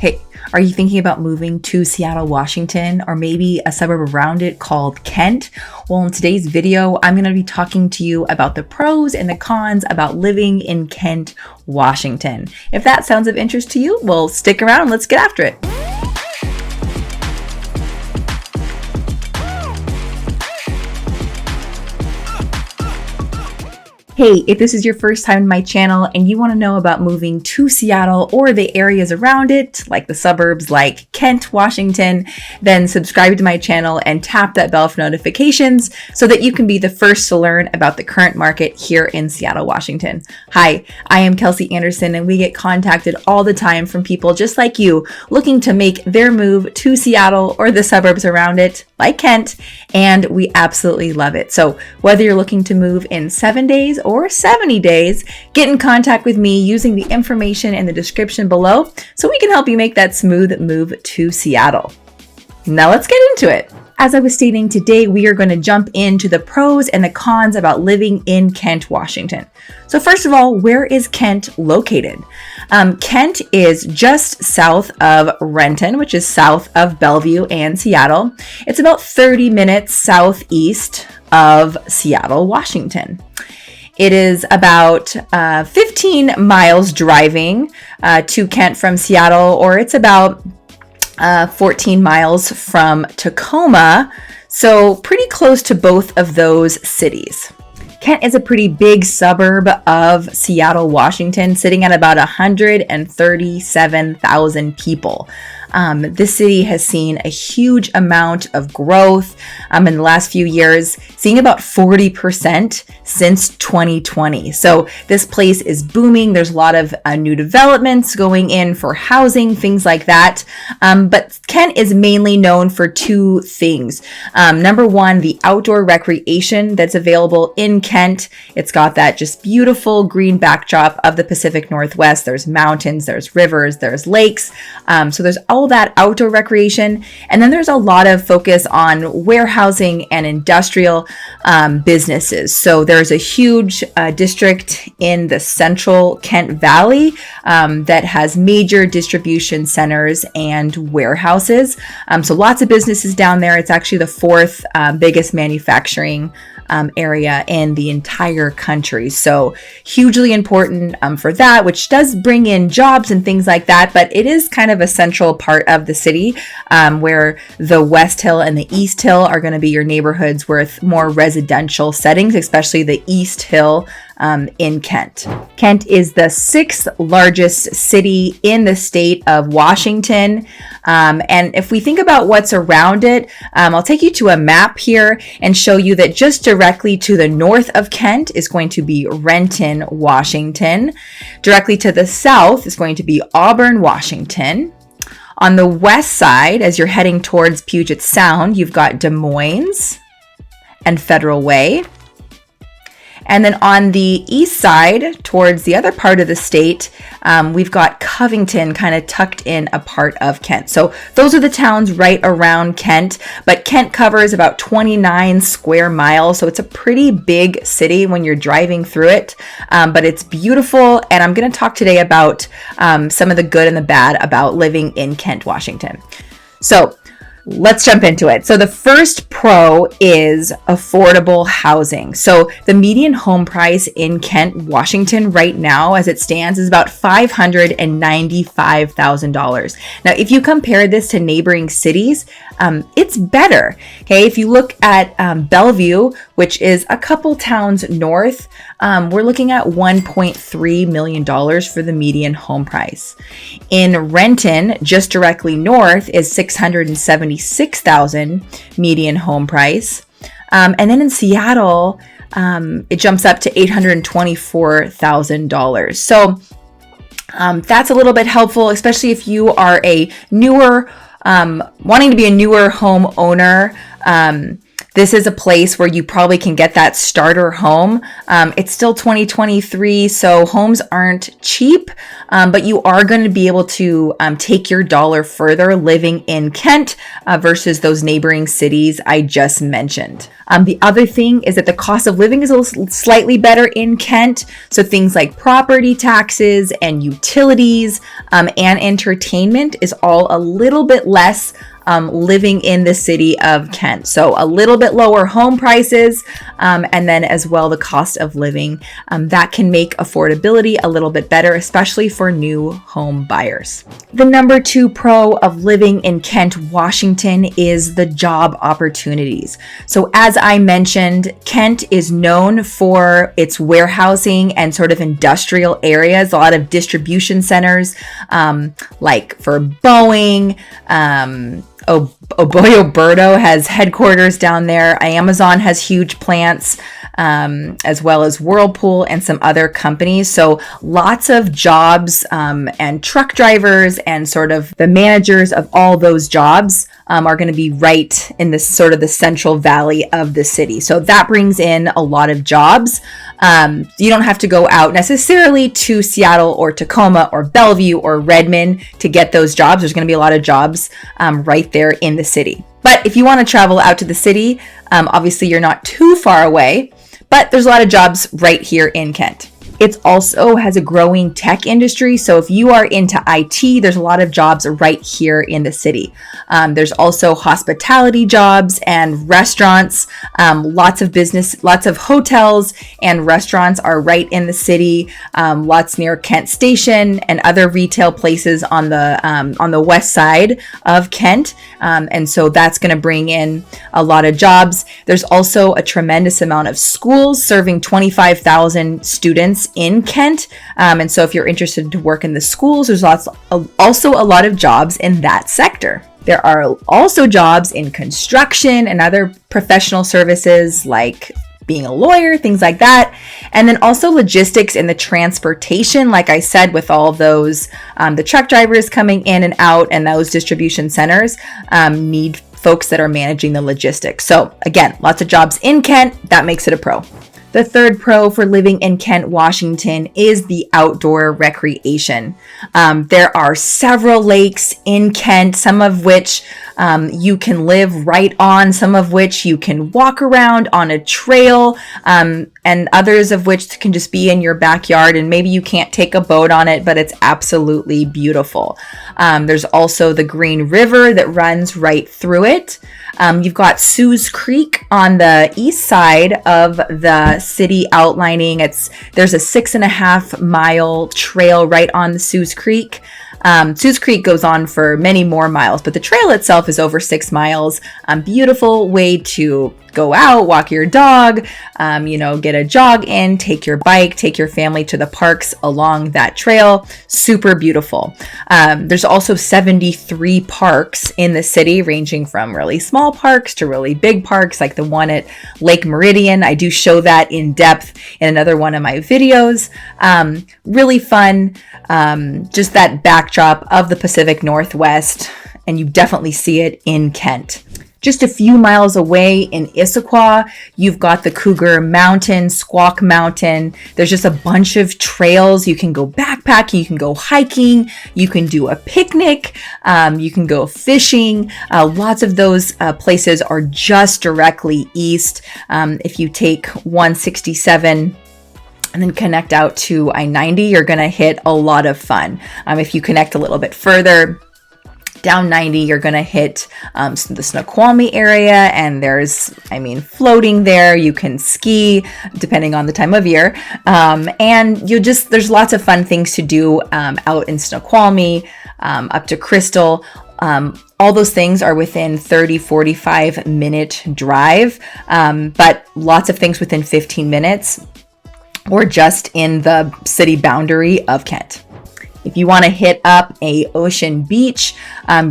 Hey, are you thinking about moving to Seattle, Washington, or maybe a suburb around it called Kent? Well, in today's video, I'm going to be talking to you about the pros and the cons about living in Kent, Washington. If that sounds of interest to you, well, stick around. Let's get after it. Hey, if this is your first time in my channel and you want to know about moving to Seattle or the areas around it, like the suburbs like Kent, Washington, then subscribe to my channel and tap that bell for notifications so that you can be the first to learn about the current market here in Seattle, Washington. Hi, I am Kelsey Anderson, and we get contacted all the time from people just like you looking to make their move to Seattle or the suburbs around it, like Kent, and we absolutely love it. So whether you're looking to move in 7 days or 70 days, get in contact with me using the information in the description below so we can help you make that smooth move to Seattle. Now let's get into it. As I was stating, today we are going to jump into the pros and the cons about living in Kent, Washington. So first of all, where is Kent located? Kent is just south of Renton, which is south of Bellevue and Seattle. It's about 30 minutes southeast of Seattle, Washington. It is about 15 miles driving to Kent from Seattle, or it's about 14 miles from Tacoma, so pretty close to both of those cities. Kent is a pretty big suburb of Seattle, Washington, sitting at about 137,000 people. This city has seen a huge amount of growth in the last few years, seeing about 40% since 2020. So this place is booming. There's a lot of new developments going in for housing, things like that. But Kent is mainly known for two things. Number one, the outdoor recreation that's available in Kent. It's got that just beautiful green backdrop of the Pacific Northwest. There's mountains, there's rivers, there's lakes. So there's all that outdoor recreation. And then there's a lot of focus on warehousing and industrial businesses. So there's a huge district in the central Kent Valley that has major distribution centers and warehouses. So lots of businesses down there. It's actually the fourth biggest manufacturing area in the entire country. So hugely important for that, which does bring in jobs and things like that. But it is kind of a central part of the city where the West Hill and the East Hill are going to be your neighborhoods with more residential settings, especially the East Hill in Kent. Kent is the sixth largest city in the state of Washington. And if we think about what's around it, I'll take you to a map here and show you that just directly to the north of Kent is going to be Renton, Washington. Directly to the south is going to be Auburn, Washington. On the west side, as you're heading towards Puget Sound, you've got Des Moines and Federal Way. And then on the east side, towards the other part of the state, we've got Covington kind of tucked in a part of Kent. So those are the towns right around Kent, but Kent covers about 29 square miles. So it's a pretty big city when you're driving through it, but it's beautiful. And I'm going to talk today about some of the good and the bad about living in Kent, Washington. So let's jump into it. So the first pro is affordable housing. So the median home price in Kent, Washington right now as it stands is about $595,000. Now, if you compare this to neighboring cities, it's better. Okay, if you look at Bellevue, which is a couple towns north, we're looking at $1.3 million for the median home price. In Renton, just directly north, is $676,000 median home price. And then in Seattle, it jumps up to $824,000. So that's a little bit helpful, especially if you are a newer, wanting to be a newer home owner. This is a place where you probably can get that starter home. It's still 2023, so homes aren't cheap, but you are going to be able to take your dollar further living in Kent versus those neighboring cities I just mentioned. The other thing is that the cost of living is a little slightly better in Kent. So things like property taxes and utilities and entertainment is all a little bit less living in the city of Kent. So a little bit lower home prices, and then as well the cost of living that can make affordability a little bit better, especially for new home buyers. The number 2 pro of living in Kent, Washington is the job opportunities. So as I mentioned, Kent is known for its warehousing and sort of industrial areas, a lot of distribution centers, like for Boeing, Oboyo has headquarters down there. Amazon has huge plants, as well as Whirlpool and some other companies. So lots of jobs, and truck drivers and sort of the managers of all those jobs are going to be right in this sort of the central valley of the city. So that brings in a lot of jobs. You don't have to go out necessarily to Seattle or Tacoma or Bellevue or Redmond to get those jobs. There's going to be a lot of jobs right there in the city. But if you want to travel out to the city, obviously you're not too far away, but there's a lot of jobs right here in Kent. It also has a growing tech industry. So if you are into IT, there's a lot of jobs right here in the city. There's also hospitality jobs and restaurants. Lots of business, lots of hotels and restaurants are right in the city. Lots near Kent Station and other retail places on the west side of Kent. And so that's going to bring in a lot of jobs. There's also a tremendous amount of schools serving 25,000 students in Kent. And so if you're interested to work in the schools, there's also a lot of jobs in that sector. There are also jobs in construction and other professional services like being a lawyer, things like that. And then also logistics and the transportation, like I said, with all of those, the truck drivers coming in and out and those distribution centers need folks that are managing the logistics. So again, lots of jobs in Kent. That makes it a pro. The third pro for living in Kent, Washington is the outdoor recreation. There are several lakes in Kent, some of which you can live right on, some of which you can walk around on a trail, and others of which can just be in your backyard, and maybe you can't take a boat on it, but it's absolutely beautiful. There's also the Green River that runs right through it. You've got Sue's Creek on the east side of the city outlining. There's a 6.5 mile trail right on the Sue's Creek. Sue's Creek goes on for many more miles, but the trail itself is over 6 miles. Beautiful way to go out, walk your dog, get a jog in, take your bike, take your family to the parks along that trail. Super beautiful. There's also 73 parks in the city, ranging from really small parks to really big parks, like the one at Lake Meridian. I do show that in depth in another one of my videos. Really fun. Just that backdrop of the Pacific Northwest, and you definitely see it in Kent. Just a few miles away in Issaquah, you've got the Cougar Mountain, Squawk Mountain. There's just a bunch of trails. You can go backpacking, you can go hiking, you can do a picnic, you can go fishing. Lots of those places are just directly east. If you take 167 and then connect out to I-90, you're going to hit a lot of fun. If you connect a little bit further, down 90, you're going to hit the Snoqualmie area, and there's, floating there. You can ski depending on the time of year. And there's lots of fun things to do out in Snoqualmie, up to Crystal. All those things are within 45 minute drive, but lots of things within 15 minutes or just in the city boundary of Kent. If you want to hit up a ocean beach,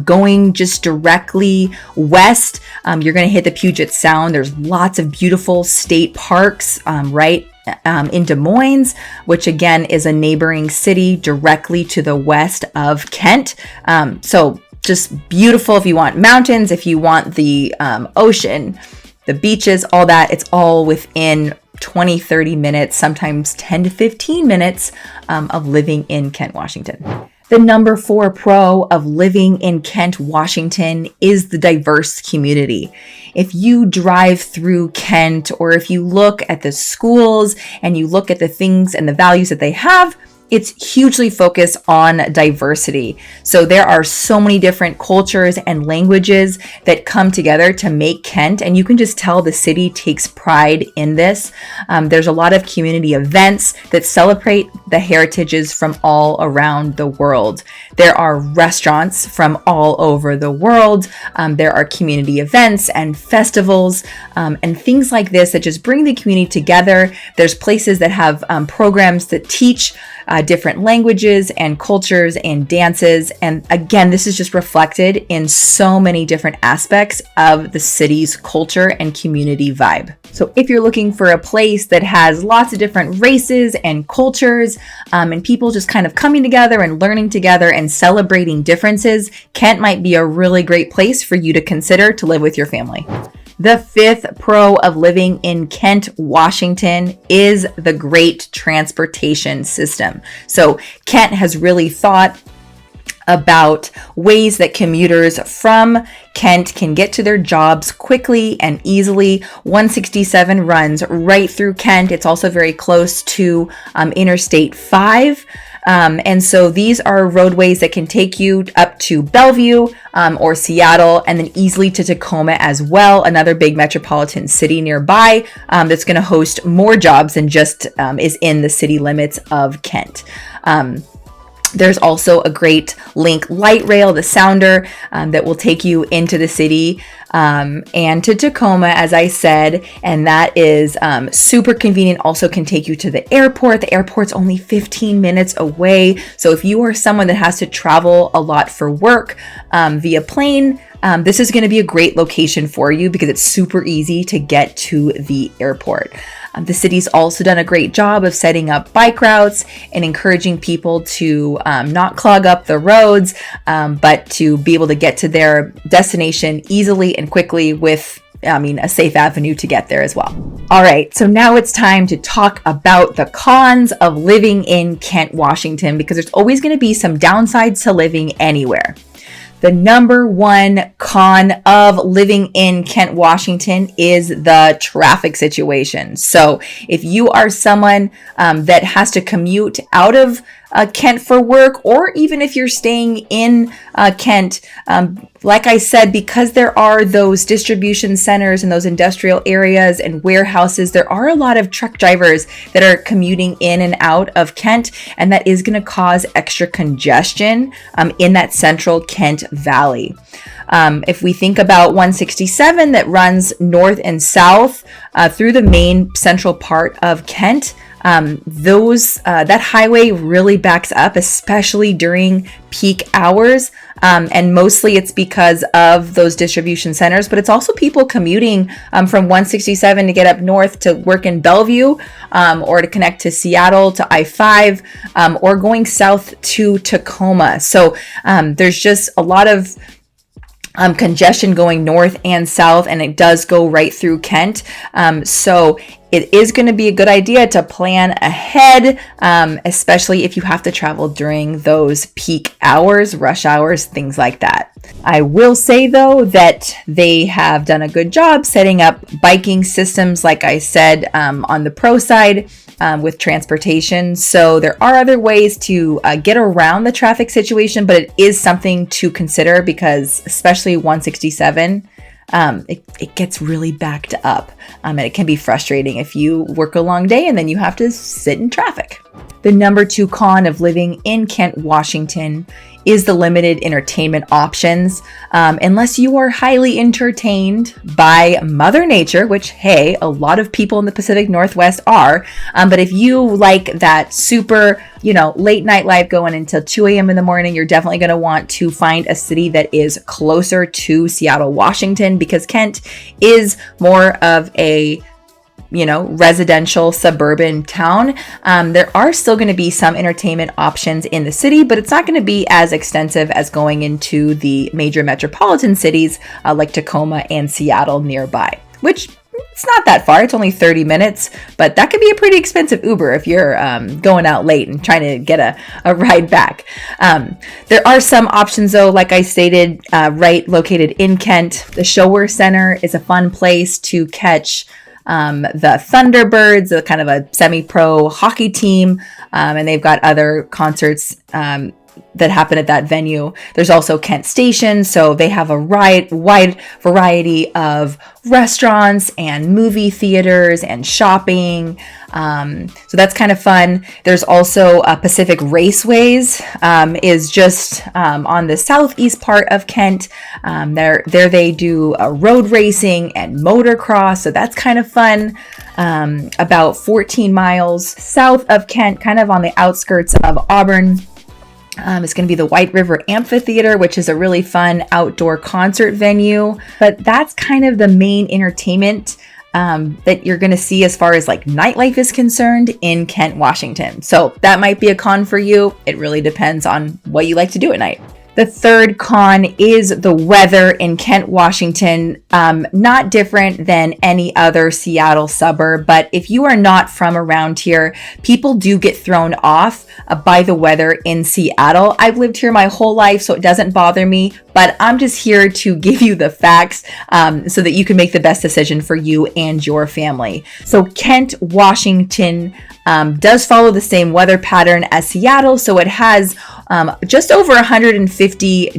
going just directly west, you're going to hit the Puget Sound. There's lots of beautiful state parks right in Des Moines, which again is a neighboring city directly to the west of Kent. So just beautiful if you want mountains, if you want the ocean. the beaches, all that. It's all within 20, 30 minutes, sometimes 10 to 15 minutes of living in Kent, Washington. The number 4 pro of living in Kent, Washington is the diverse community. If you drive through Kent, or if you look at the schools and you look at the things and the values that they have, it's hugely focused on diversity. So there are so many different cultures and languages that come together to make Kent, and you can just tell the city takes pride in this. There's a lot of community events that celebrate the heritages from all around the world. There are restaurants from all over the world. There are community events and festivals and things like this that just bring the community together. There's places that have programs that teach different languages and cultures and dances. And again, this is just reflected in so many different aspects of the city's culture and community vibe. So if you're looking for a place that has lots of different races and cultures and people just kind of coming together and learning together and celebrating differences, Kent might be a really great place for you to consider to live with your family. The 5th pro of living in Kent, Washington is the great transportation system. So Kent has really thought about ways that commuters from Kent can get to their jobs quickly and easily. 167 runs right through Kent. It's also very close to Interstate 5. And so these are roadways that can take you up to Bellevue or Seattle, and then easily to Tacoma as well, another big metropolitan city nearby that's going to host more jobs than just is in the city limits of Kent. There's also a great link light rail, the Sounder, that will take you into the city and to Tacoma, as I said, and that is super convenient. Also can take you to the airport. The airport's only 15 minutes away. So if you are someone that has to travel a lot for work via plane, this is going to be a great location for you because it's super easy to get to the airport. The city's also done a great job of setting up bike routes and encouraging people to not clog up the roads, but to be able to get to their destination easily and quickly with a safe avenue to get there as well. All right, so now it's time to talk about the cons of living in Kent, Washington, because there's always going to be some downsides to living anywhere. The number 1 con of living in Kent, Washington is the traffic situation. So if you are someone that has to commute out of Kent for work, or even if you're staying in Kent, like I said, because there are those distribution centers and those industrial areas and warehouses, there are a lot of truck drivers that are commuting in and out of Kent, and that is going to cause extra congestion in that central Kent Valley. If we think about 167 that runs north and south through the main central part of Kent, that highway really backs up, especially during peak hours. And mostly it's because of those distribution centers, but it's also people commuting from 167 to get up north to work in Bellevue, or to connect to Seattle to I-5, or going south to Tacoma. So there's just a lot of congestion going north and south, and it does go right through Kent. So it is going to be a good idea to plan ahead, especially if you have to travel during those peak hours, rush hours, things like that. I will say, though, that they have done a good job setting up biking systems, like I said, on the pro side with transportation. So there are other ways to get around the traffic situation, but it is something to consider because especially 167, it gets really backed up, and it can be frustrating if you work a long day and then you have to sit in traffic. The number 2 con of living in Kent, Washington is the limited entertainment options. Unless you are highly entertained by Mother Nature, which, hey, a lot of people in the Pacific Northwest are. But if you like that super, late night life going until 2 a.m. in the morning, you're definitely going to want to find a city that is closer to Seattle, Washington, because Kent is more of a residential suburban town. There are still going to be some entertainment options in the city, but it's not going to be as extensive as going into the major metropolitan cities like Tacoma and Seattle nearby. which it's not that far. It's only 30 minutes, but that could be a pretty expensive Uber if you're going out late and trying to get a ride back. There are some options though, like I stated, right located in Kent. The Shower Center is a fun place to catch the Thunderbirds, a kind of a semi-pro hockey team, and they've got other concerts that happen at that venue. There's also Kent Station, so they have a wide variety of restaurants and movie theaters and shopping. So that's kind of fun. There's also Pacific Raceways, is just on the southeast part of Kent. There they do road racing and motocross, so that's kind of fun. About 14 miles south of Kent, kind of on the outskirts of Auburn, it's going to be the White River Amphitheater, which is a really fun outdoor concert venue. But that's kind of the main entertainment that you're going to see as far as like nightlife is concerned in Kent, Washington. So that might be a con for you. It really depends on what you like to do at night. The third con is the weather in Kent, Washington. Not different than any other Seattle suburb, but if you are not from around here, people do get thrown off by the weather in Seattle. I've lived here my whole life, so it doesn't bother me, but I'm just here to give you the facts so that you can make the best decision for you and your family. So Kent, Washington does follow the same weather pattern as Seattle, so it has just over 150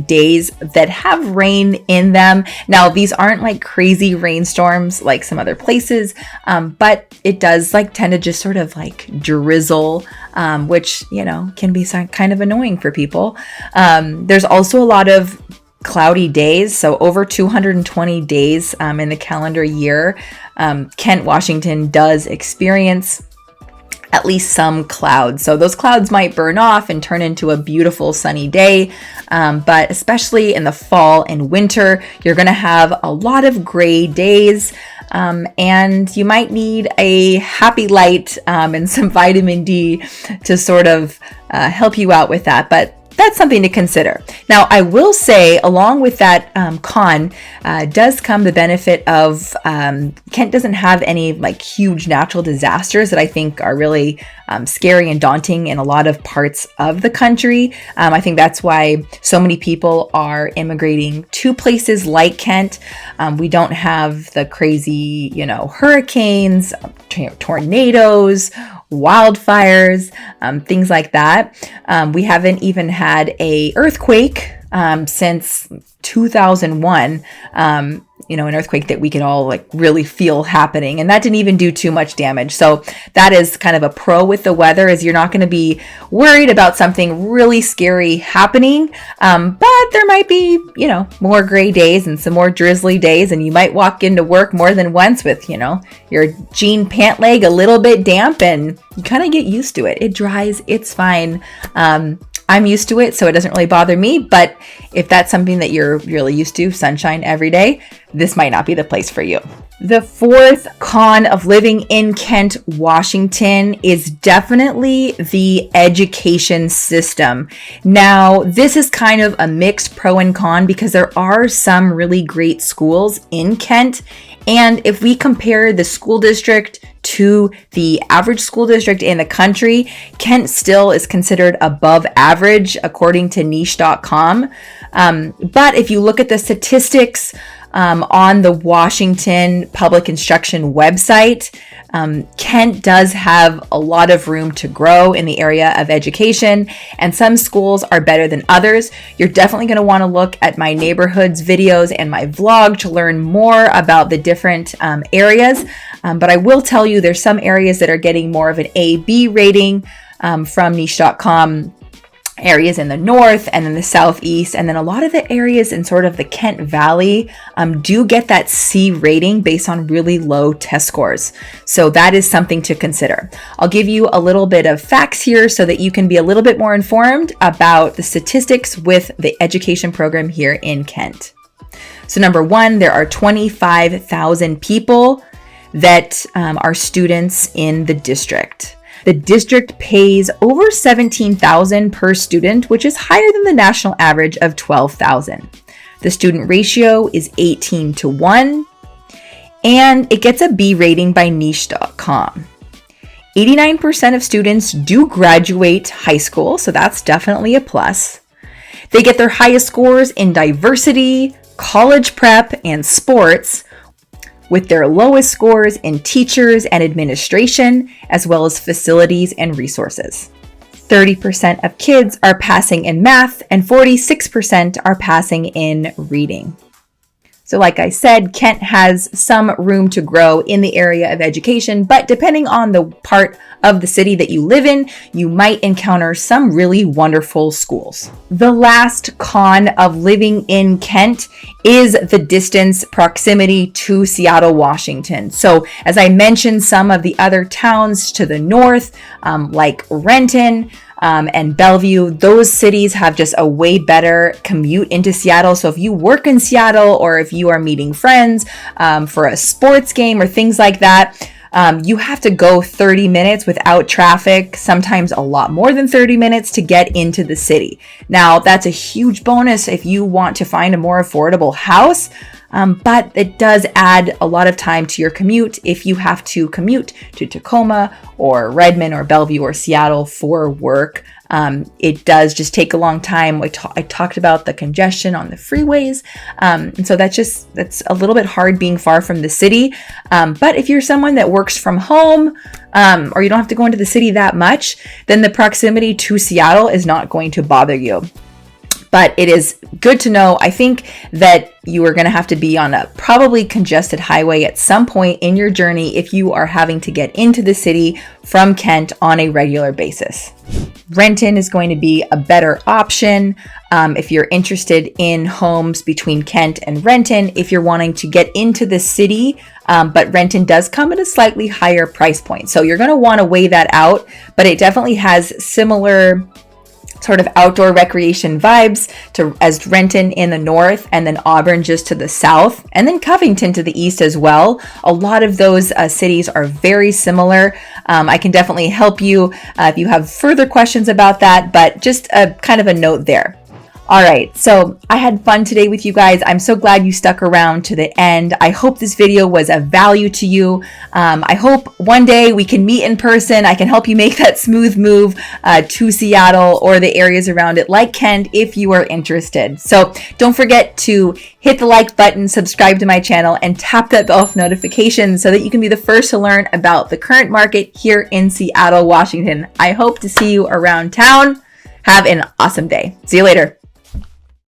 days that have rain in them. Now, these aren't like crazy rainstorms like some other places, but it does like tend to just sort of like drizzle, which, you know, can be kind of annoying for people. There's also a lot of cloudy days, so over 220 days in the calendar year. Kent, Washington does experience at least some clouds. So those clouds might burn off and turn into a beautiful sunny day. But especially in the fall and winter, you're going to have a lot of gray days. And you might need a happy light and some vitamin D to sort of help you out with that. But that's something to consider. Now, I will say, along with that con, does come the benefit of Kent doesn't have any like huge natural disasters that I think are really scary and daunting in a lot of parts of the country. I think that's why so many people are immigrating to places like Kent. We don't have the crazy, hurricanes, tornadoes, wildfires, things like that. We haven't even had a earthquake since 2001. An earthquake that we could all like really feel happening, and that didn't even do too much damage. So that is kind of a pro with the weather, is you're not going to be worried about something really scary happening. But there might be, more gray days and some more drizzly days, and you might walk into work more than once with, your jean pant leg a little bit damp, and you kind of get used to it. It dries, it's fine. I'm used to it, so it doesn't really bother me. But if that's something that you're really used to, sunshine every day, this might not be the place for you. The fourth con of living in Kent, Washington is definitely the education system. Now, this is kind of a mixed pro and con because there are some really great schools in Kent. And if we compare the school district to the average school district in the country, Kent still is considered above average according to niche.com. But if you look at the statistics on the Washington Public Instruction website, Kent does have a lot of room to grow in the area of education, and some schools are better than others. You're definitely going to want to look at my neighborhoods videos and my vlog to learn more about the different areas. But I will tell you there's some areas that are getting more of an A-B rating from niche.com. Areas in the north and in the southeast, and then a lot of the areas in sort of the Kent Valley do get that C rating based on really low test scores. So that is something to consider. I'll give you a little bit of facts here so that you can be a little bit more informed about the statistics with the education program here in Kent. So number one, there are 25,000 people that are students in the district. The district pays over $17,000 per student, which is higher than the national average of $12,000. The student ratio is 18 to 1. and it gets a B rating by niche.com. 89% of students do graduate high school, so that's definitely a plus. They get their highest scores in diversity, college prep, and sports, with their lowest scores in teachers and administration, as well as facilities and resources. 30% of kids are passing in math, and 46% are passing in reading. So like I said, Kent has some room to grow in the area of education, but depending on the part of the city that you live in, you might encounter some really wonderful schools. The last con of living in Kent is the distance proximity to Seattle, Washington. So as I mentioned, some of the other towns to the north, like Renton, and Bellevue, those cities have just a way better commute into Seattle. So if you work in Seattle, or if you are meeting friends for a sports game or things like that, you have to go 30 minutes without traffic, sometimes a lot more than 30 minutes to get into the city. Now, that's a huge bonus if you want to find a more affordable house. But it does add a lot of time to your commute if you have to commute to Tacoma or Redmond or Bellevue or Seattle for work. It does just take a long time. I talked about the congestion on the freeways. And so that's a little bit hard being far from the city. But if you're someone that works from home, or you don't have to go into the city that much, then the proximity to Seattle is not going to bother you. But it is good to know. I think that you are going to have to be on a probably congested highway at some point in your journey if you are having to get into the city from Kent on a regular basis. Renton is going to be a better option if you're interested in homes between Kent and Renton, if you're wanting to get into the city, but Renton does come at a slightly higher price point. So you're going to want to weigh that out, but it definitely has similar sort of outdoor recreation vibes as Renton in the north, and then Auburn just to the south, and then Covington to the east as well. A lot of those cities are very similar. I can definitely help you if you have further questions about that, but just a kind of a note there. All right, so I had fun today with you guys. I'm so glad you stuck around to the end. I hope this video was of value to you. I hope one day we can meet in person. I can help you make that smooth move to Seattle or the areas around it, like Kent, if you are interested. So don't forget to hit the like button, subscribe to my channel, and tap that bell for notifications so that you can be the first to learn about the current market here in Seattle, Washington. I hope to see you around town. Have an awesome day. See you later.